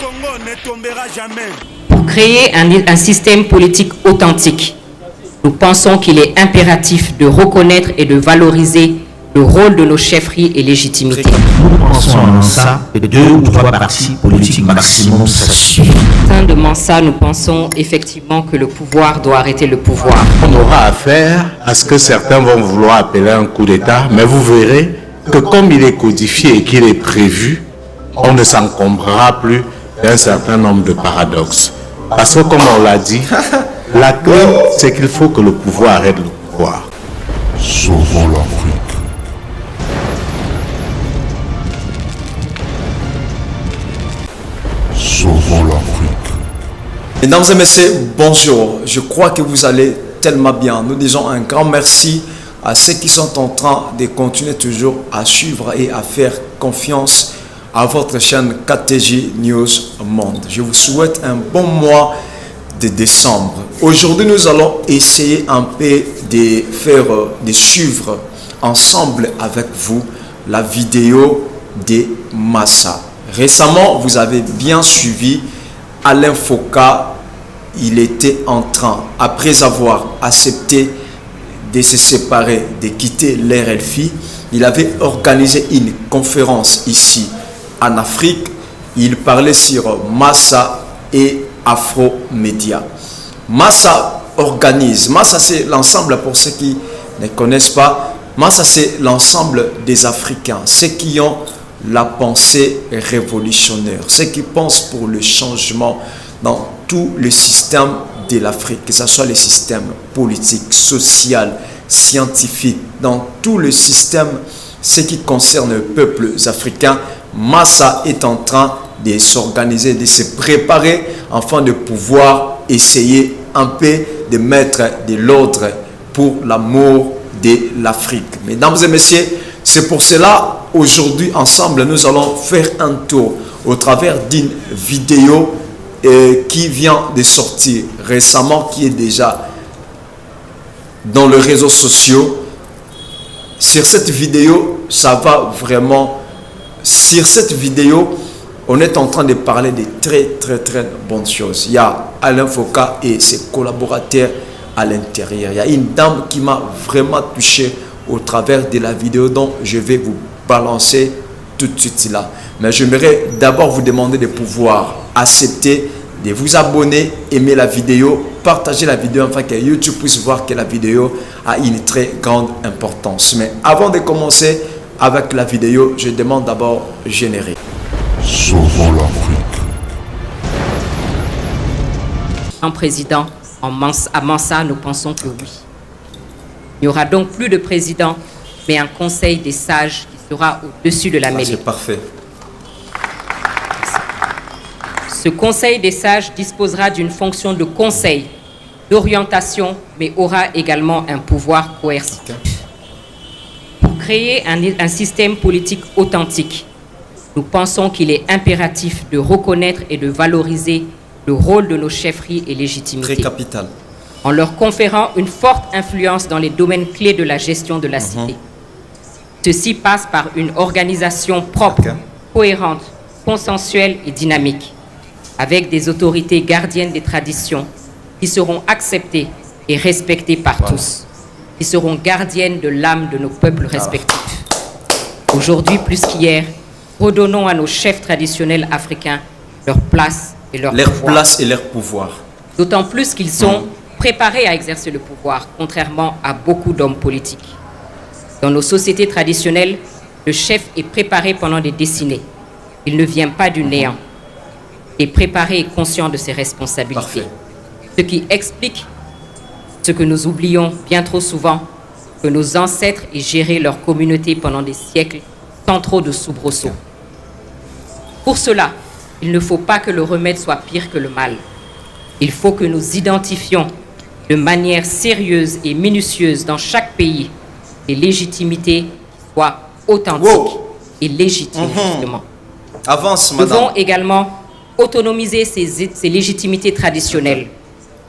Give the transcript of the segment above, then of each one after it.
Congo ne tombera jamais. Pour créer un système politique authentique, nous pensons qu'il est impératif de reconnaître et de valoriser le rôle de nos chefferies et légitimités. Nous pensons en ça que 2 ou 3 partis politiques maximum, ça suffit. Au sein de Mansa, nous pensons effectivement que le pouvoir doit arrêter le pouvoir. On aura affaire à ce que certains vont vouloir appeler un coup d'État, mais vous verrez que comme il est codifié et qu'il est prévu, on ne s'encombrera plus d'un certain nombre de paradoxes. Parce que comme on l'a dit, la clé, c'est qu'il faut que le pouvoir arrête le pouvoir. Sauvons l'Afrique. Sauvons l'Afrique. Mesdames et messieurs, bonjour. Je crois que vous allez tellement bien. Nous disons un grand merci à ceux qui sont en train de continuer toujours à suivre et à faire confiance à votre chaîne KTG News Monde. Je vous souhaite un bon mois de décembre. Aujourd'hui, nous allons essayer un peu de suivre ensemble avec vous la vidéo de Massa. Récemment, vous avez bien suivi Alain Foka. Il était en train, après avoir accepté de se séparer, de quitter l'RFI, il avait organisé une conférence ici en Afrique. Il parlait sur Massa et Afro-Média. Massa organise. Massa, c'est l'ensemble, pour ceux qui ne connaissent pas, Massa, c'est l'ensemble des Africains, ceux qui ont la pensée révolutionnaire, ceux qui pensent pour le changement dans tout le système de l'Afrique, que ce soit le système politique, social, scientifique, dans tout le système, ce qui concerne les peuples africains. Massa est en train de s'organiser, de se préparer afin de pouvoir essayer un peu de mettre de l'ordre pour l'amour de l'Afrique. Mesdames et messieurs, c'est pour cela, aujourd'hui, ensemble, nous allons faire un tour au travers d'une vidéo qui vient de sortir récemment, qui est déjà dans les réseaux sociaux. Sur cette vidéo, ça va vraiment... Sur cette vidéo, on est en train de parler de très bonnes choses. Il y a Alain Foka et ses collaborateurs à l'intérieur. Il y a une dame qui m'a vraiment touché au travers de la vidéo dont je vais vous balancer tout de suite là. Mais j'aimerais d'abord vous demander de pouvoir accepter, de vous abonner, aimer la vidéo, partager la vidéo afin que YouTube puisse voir que la vidéo a une très grande importance. Mais avant de commencer avec la vidéo, je demande d'abord générique. Sauvons l'Afrique. En président, à Mansa, nous pensons que oui. Il n'y aura donc plus de président, mais un conseil des sages qui sera au-dessus de la mêlée. C'est parfait. Ce conseil des sages disposera d'une fonction de conseil, d'orientation, mais aura également un pouvoir coercitif. Pour créer un système politique authentique, nous pensons qu'il est impératif de reconnaître et de valoriser le rôle de nos chefferies et légitimités. Très capital. En leur conférant une forte influence dans les domaines clés de la gestion de la cité. Ceci passe par une organisation propre, cohérente, consensuelle et dynamique, avec des autorités gardiennes des traditions qui seront acceptées et respectées par tous, qui seront gardiennes de l'âme de nos peuples respectifs. Aujourd'hui, plus qu'hier, redonnons à nos chefs traditionnels africains leur place et leur pouvoir. D'autant plus qu'ils sont préparés à exercer le pouvoir, contrairement à beaucoup d'hommes politiques. Dans nos sociétés traditionnelles, le chef est préparé pendant des décennies. Il ne vient pas du néant. Il est préparé et conscient de ses responsabilités. Parfait. Ce qui explique ce que nous oublions bien trop souvent, que nos ancêtres aient géré leur communauté pendant des siècles sans trop de soubresauts. Pour cela, il ne faut pas que le remède soit pire que le mal. Il faut que nous identifions de manière sérieuse et minutieuse dans chaque pays les légitimités qui soient authentiques et légitimes, justement. Avance, Nous madame. devons également autonomiser ces légitimités traditionnelles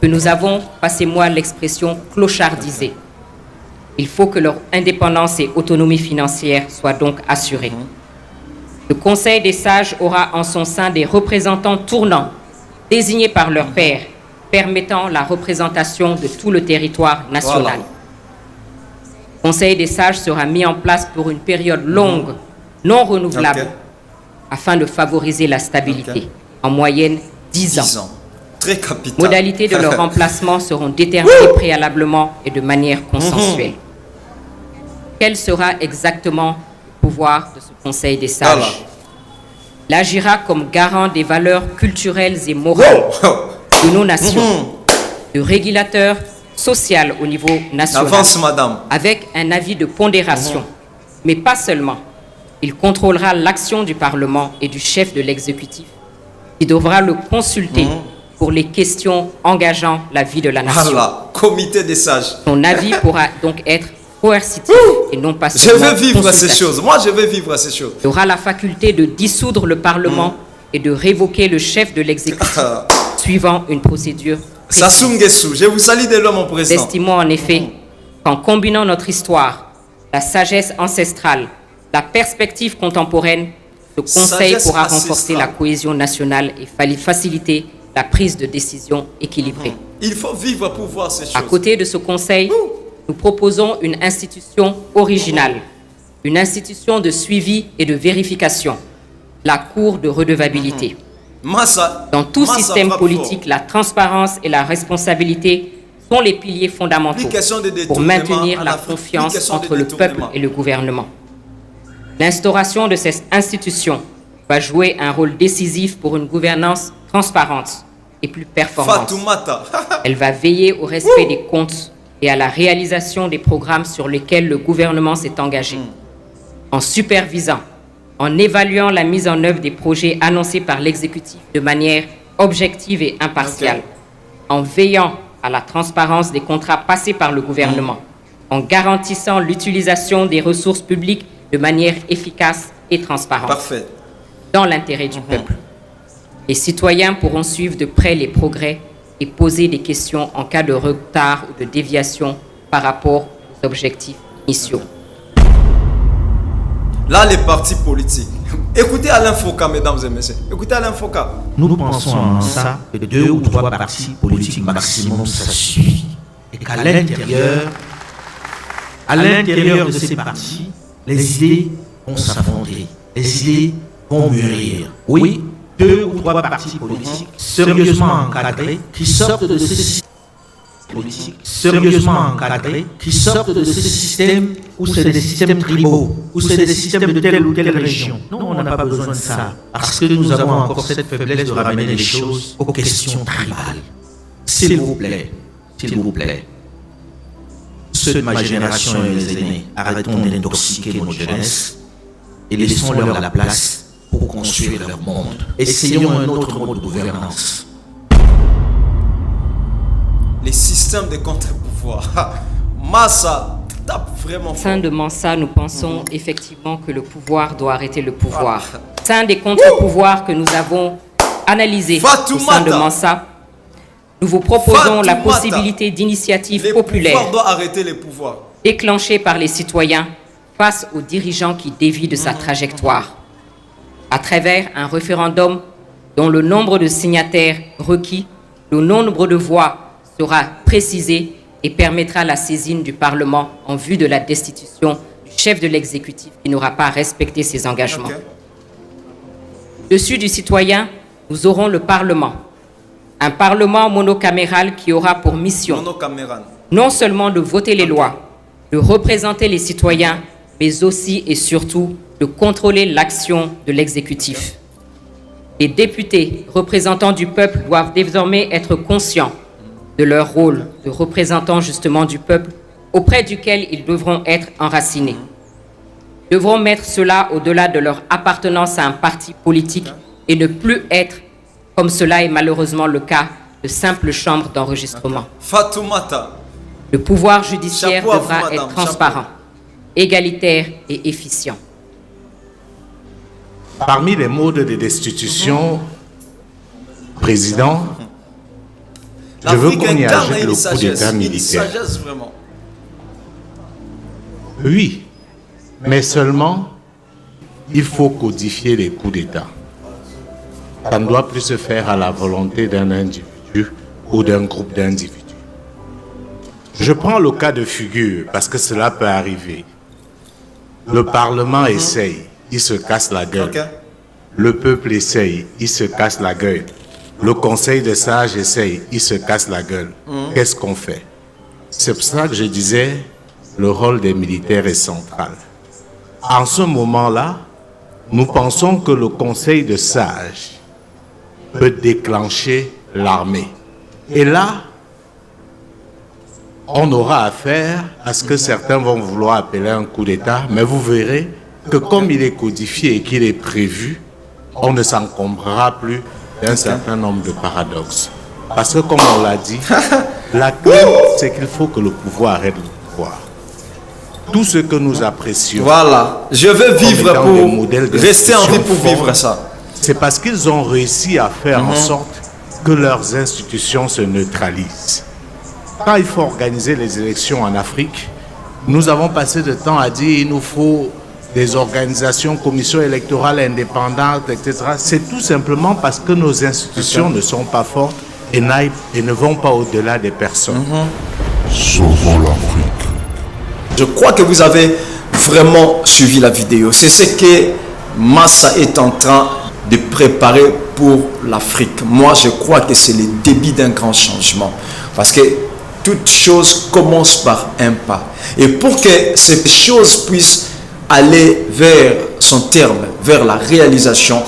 que nous avons, passez-moi l'expression, clochardisées. Il faut que leur indépendance et autonomie financière soient donc assurées. Le Conseil des sages aura en son sein des représentants tournants, désignés par leur père, permettant la représentation de tout le territoire national. Voilà. Le Conseil des sages sera mis en place pour une période longue, non renouvelable, Ok. afin de favoriser la stabilité. En moyenne, 10 ans. 10 ans. Très capital. Modalités de leur remplacement seront déterminées préalablement et de manière consensuelle. Quel sera exactement le pouvoir de ce Conseil des sages? Voilà. Il agira comme garant des valeurs culturelles et morales de nos nations, de régulateur social au niveau national, Avance, madame. avec un avis de pondération. Mais pas seulement. Il contrôlera l'action du Parlement et du chef de l'exécutif, qui devra le consulter pour les questions engageant la vie de la nation. Voilà. Comité des sages. Son avis pourra donc être coercitif et non pas Je seulement veux vivre ces consultatif. choses. Moi, je veux vivre ces choses. Il aura la faculté de dissoudre le Parlement et de révoquer le chef de l'exécutif suivant une procédure précise. Sassou Nguesso, je vous salue de l'homme, mon Nous président. estimons en effet qu'en combinant notre histoire, la sagesse ancestrale, la perspective contemporaine, le Conseil Sagesse pourra renforcer ancestrale. la cohésion nationale et faciliter la prise de décision équilibrée. Il faut vivre pour voir ces choses. À côté de ce Conseil, nous proposons une institution originale, une institution de suivi et de vérification, la Cour de redevabilité. Massa, Dans tout Massa système frappe politique, fort. la transparence et la responsabilité sont les piliers fondamentaux Application de pour détournement maintenir en la Afrique. confiance Application de entre le peuple détournement. et le gouvernement. L'instauration de cette institution va jouer un rôle décisif pour une gouvernance transparente et plus performante. Fatoumata. Elle va veiller au respect des comptes et à la réalisation des programmes sur lesquels le gouvernement s'est engagé, en supervisant, en évaluant la mise en œuvre des projets annoncés par l'exécutif de manière objective et impartiale, en veillant à la transparence des contrats passés par le gouvernement, en garantissant l'utilisation des ressources publiques de manière efficace et transparente, Parfait. dans l'intérêt du peuple. Les citoyens pourront suivre de près les progrès et poser des questions en cas de retard ou de déviation par rapport aux objectifs initiaux. Là, les partis politiques. Écoutez Alain Foucault, mesdames et messieurs. Écoutez Alain Foucault. Nous pensons en ça que 2 ou 3 partis politiques maximum, ça suffit. Et qu'à l'intérieur de ces partis, les idées vont s'affronter, les idées vont mûrir. Oui, 2 ou 3 partis politiques sérieusement encadrés qui sortent de ce système politique sérieusement encadrés qui sortent de ce système où c'est des systèmes tribaux, où c'est des systèmes de telle ou telle région. Non, on n'a pas besoin de ça, parce que nous avons encore cette faiblesse de ramener les choses aux questions tribales. S'il vous plaît, ceux de ma génération et les aînés, arrêtons d'intoxiquer nos jeunesses et laissons-leur la place pour construire leur monde. Essayons un autre mode de gouvernance. Les systèmes de contre-pouvoir. Massa tape vraiment Au fort. sein de Mansa, nous pensons effectivement que le pouvoir doit arrêter le pouvoir. Au sein des contre-pouvoirs que nous avons analysés au sein de Mansa, nous vous proposons la possibilité d'initiatives Les pouvoirs populaires doivent arrêter les pouvoirs. déclenchées par les citoyens face aux dirigeants qui dévient de sa trajectoire, à travers un référendum dont le nombre de signataires requis, le nombre de voix sera précisé et permettra la saisine du Parlement en vue de la destitution du chef de l'exécutif qui n'aura pas respecté ses engagements. Ok. Dessus du citoyen, nous aurons le Parlement. Un Parlement monocaméral qui aura pour mission Monocaméral. non seulement de voter les lois, de représenter les citoyens, mais aussi et surtout de contrôler l'action de l'exécutif. Les députés, représentants du peuple, doivent désormais être conscients de leur rôle de représentants justement du peuple auprès duquel ils devront être enracinés. Ils devront mettre cela au-delà de leur appartenance à un parti politique et ne plus être, comme cela est malheureusement le cas, de simples chambres d'enregistrement. Fatoumata. Le pouvoir judiciaire Chapeau à vous, devra madame, être transparent, égalitaire et efficient. Parmi les modes de destitution, président, je veux L'Afrique qu'on y incarne ajoute une le coup sagesse. d'État Une militaire. sagesse vraiment. Oui, mais seulement il faut codifier les coups d'État. Ça ne doit plus se faire à la volonté d'un individu ou d'un groupe d'individus. Je prends le cas de figure parce que cela peut arriver. Le Parlement essaye, il se casse la gueule. Ok. Le peuple essaye, il se casse la gueule. Le Conseil des sages essaye, il se casse la gueule. Qu'est-ce qu'on fait? C'est pour ça que je disais, le rôle des militaires est central. En ce moment-là, nous pensons que le Conseil des sages peut déclencher l'armée. Et là, on aura affaire à ce que certains vont vouloir appeler un coup d'État, mais vous verrez que comme il est codifié et qu'il est prévu, on ne s'encombrera plus d'un certain nombre de paradoxes. Parce que comme on l'a dit, la clé, c'est qu'il faut que le pouvoir arrête le pouvoir. Tout ce que nous apprécions, Voilà, je veux vivre étant des modèles pour rester en vie pour d'institutions vivre fortes, ça. c'est parce qu'ils ont réussi à faire en sorte que leurs institutions se neutralisent. Quand il faut organiser les élections en Afrique, nous avons passé de temps à dire qu'il nous faut des organisations, commissions électorales indépendantes, etc. C'est tout simplement parce que nos institutions ne sont pas fortes et ne vont pas au-delà des personnes. Sauvons l'Afrique. Je crois que vous avez vraiment suivi la vidéo. C'est ce que Massa est en train de préparer pour l'Afrique. Moi, je crois que c'est le début d'un grand changement. Parce que toute chose commence par un pas. Et pour que cette chose puisse aller vers son terme, vers la réalisation,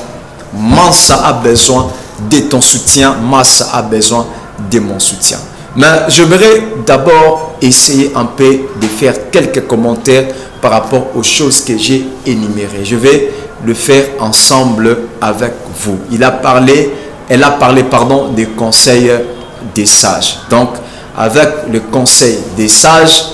Massa a besoin de ton soutien, Massa a besoin de mon soutien. Mais je voudrais d'abord essayer un peu de faire quelques commentaires par rapport aux choses que j'ai énumérées. Je vais le faire ensemble avec vous. Elle a parlé, des conseils des sages. Donc, avec le conseil des sages,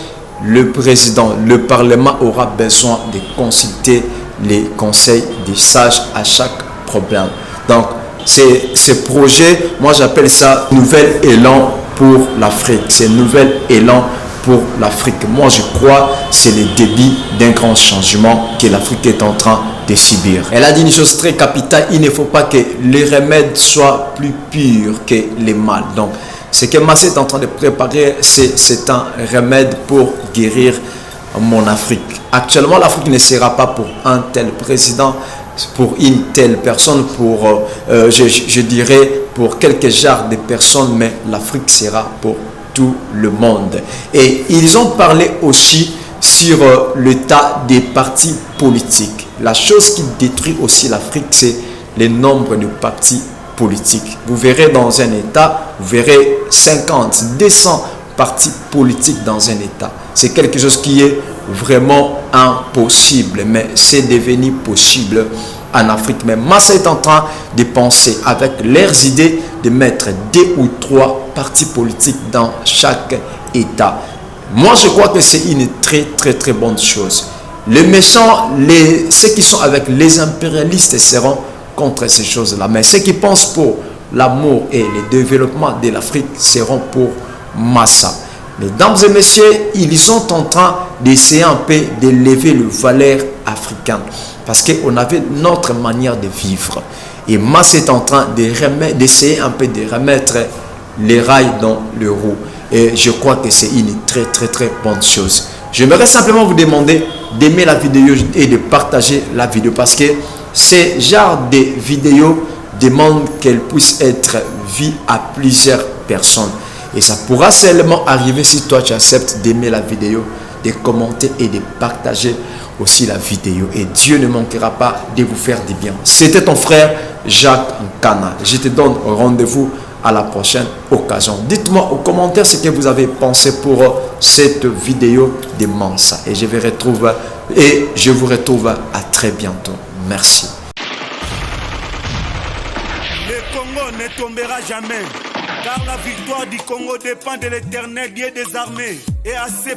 le président, le Parlement aura besoin de consulter les conseils des sages à chaque problème. Donc, ce projet, moi j'appelle ça nouvel élan pour l'Afrique. C'est un nouvel élan pour l'Afrique. Moi je crois que c'est le début d'un grand changement que l'Afrique est en train de subir. Elle a dit une chose très capitale, il ne faut pas que les remèdes soient plus purs que les mal. Donc, ce que Massa est en train de préparer, c'est un remède pour guérir mon Afrique. Actuellement, l'Afrique ne sera pas pour un tel président, pour une telle personne, pour, je dirais, pour quelques genres de personnes, mais l'Afrique sera pour tout le monde. Et ils ont parlé aussi sur l'état des partis politiques. La chose qui détruit aussi l'Afrique, c'est le nombre de partis politiques. Vous verrez dans un État, vous verrez 50, 200 partis politiques dans un État. C'est quelque chose qui est vraiment impossible, mais c'est devenu possible en Afrique. Mais Massa est en train de penser avec leurs idées de mettre 2 ou 3 partis politiques dans chaque État. Moi, je crois que c'est une très bonne chose. Les méchants, ceux qui sont avec les impérialistes seront contre ces choses-là. Mais ceux qui pensent pour l'amour et le développement de l'Afrique seront pour Massa. Mesdames et messieurs, ils sont en train d'essayer un peu d'élever le valeur africaine. Parce qu'on avait notre manière de vivre. Et Massa est en train d'essayer un peu de remettre les rails dans le roue. Et je crois que c'est une très bonne chose. J'aimerais simplement vous demander d'aimer la vidéo et de partager la vidéo. Parce que ce genre de vidéo demande qu'elle puisse être vue à plusieurs personnes. Et ça pourra seulement arriver si toi tu acceptes d'aimer la vidéo, de commenter et de partager aussi la vidéo. Et Dieu ne manquera pas de vous faire du bien. C'était ton frère Jacques Nkana. Je te donne rendez-vous à la prochaine occasion. Dites-moi aux commentaires ce que vous avez pensé pour cette vidéo de Massa. Et je vous retrouve à très bientôt. Merci. Le Congo ne tombera jamais, car la victoire du Congo dépend de l'Éternel, Dieu des armées, et à ses